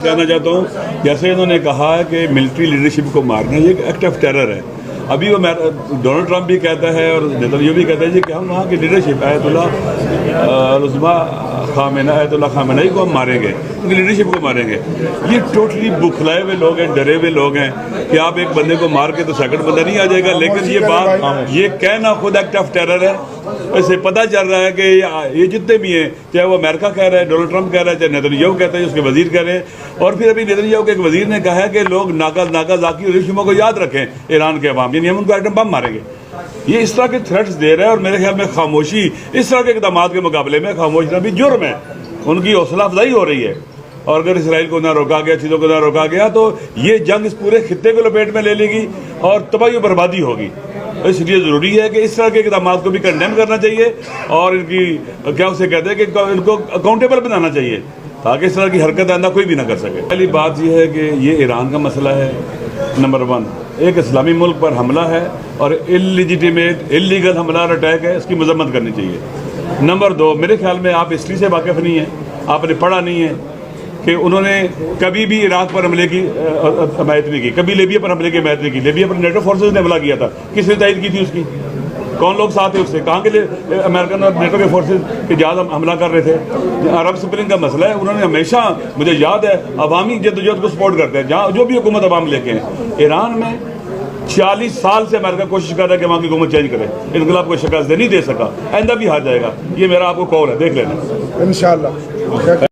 کہنا چاہتا ہوں جیسے انہوں نے کہا ہے کہ ملٹری لیڈرشپ کو مارنا یہ ایک ایکٹ آف ٹیرر ہے. ابھی وہ ڈونلڈ ٹرمپ بھی کہتا ہے اور نیتنیاہو بھی کہتا ہے کہ ہم وہاں کی لیڈرشپ آیت اللہ خامنئی کو ہم ماریں گے, ان کی لیڈرشپ کو ماریں گے. یہ ٹوٹلی بکھلائے ہوئے لوگ ہیں, ڈرے ہوئے لوگ ہیں کہ آپ ایک بندے کو مار کے تو سیکنڈ بندہ نہیں آ جائے گا. لیکن یہ بات یہ کہنا خود ایکٹ آف ٹیرر ہے. اسے پتہ چل رہا ہے کہ یہ جتنے بھی ہیں, چاہے وہ امریکہ کہہ رہا ہے, ڈونلڈ ٹرمپ کہہ رہا ہے, چاہے نیتنیاہو کہتا ہے, اس کے وزیر کہہ رہے ہیں. اور پھر ابھی نیتنیاہو کے ایک وزیر نے کہا ہے کہ لوگ ناگازاکی اور ہیروشیما کو یاد رکھیں ایران کے عوام, یعنی ہم ان کو ایٹم بم ماریں گے. یہ اس طرح کے تھریٹس دے رہا ہے اور میرے خیال میں خاموشی اس طرح کے اقدامات کے مقابلے میں خاموش رہنا بھی جرم ہے. ان کی حوصلہ افزائی ہو رہی ہے. اور اگر اسرائیل کو نہ روکا گیا, چیزوں کو نہ روکا گیا, تو یہ جنگ اس پورے خطے کو لپیٹ میں لے لے گی اور تباہی و بربادی ہوگی. اس لیے ضروری ہے کہ اس طرح کے اقدامات کو بھی کنڈیم کرنا چاہیے اور ان کی کیا اسے کہتے ہیں کہ ان کو اکاؤنٹیبل بنانا چاہیے تاکہ اس طرح کی حرکت آئندہ کوئی بھی نہ کر سکے. پہلی بات یہ ہے کہ یہ ایران کا مسئلہ ہے. نمبر 1, ایک اسلامی ملک پر حملہ ہے اور انلیگل حملہ اور اٹیک ہے, اس کی مذمت کرنی چاہیے. نمبر 2, میرے خیال میں آپ ہسٹری سے واقف نہیں ہیں, آپ نے پڑھا نہیں ہے کہ انہوں نے کبھی بھی عراق پر حملے کی حمایت نہیں کی, کبھی لیبیا پر حملے کی حمایت نہیں کی. لیبیا پر نیٹو فورسز نے حملہ کیا تھا, کس نے تائید کی تھی اس کی, کون لوگ ساتھ تھے اس سے, کہاں کے لیے امریکن اور نیٹو کے فورسز کے جہاز حملہ کر رہے تھے. عرب سپرنگ کا مسئلہ ہے, انہوں نے ہمیشہ, مجھے یاد ہے, عوامی جدوجہد کو سپورٹ کرتے ہیں جہاں جو بھی حکومت عوام لے کے ہیں. ایران میں 40 سال سے امریکہ کوشش کر رہا ہے کہ وہاں کی حکومت چینج کرے, انقلاب کو شکست نہیں دے سکا, آئندہ بھی ہار جائے گا. یہ میرا آپ کو قول ہے, دیکھ لینا. انشاءاللہ.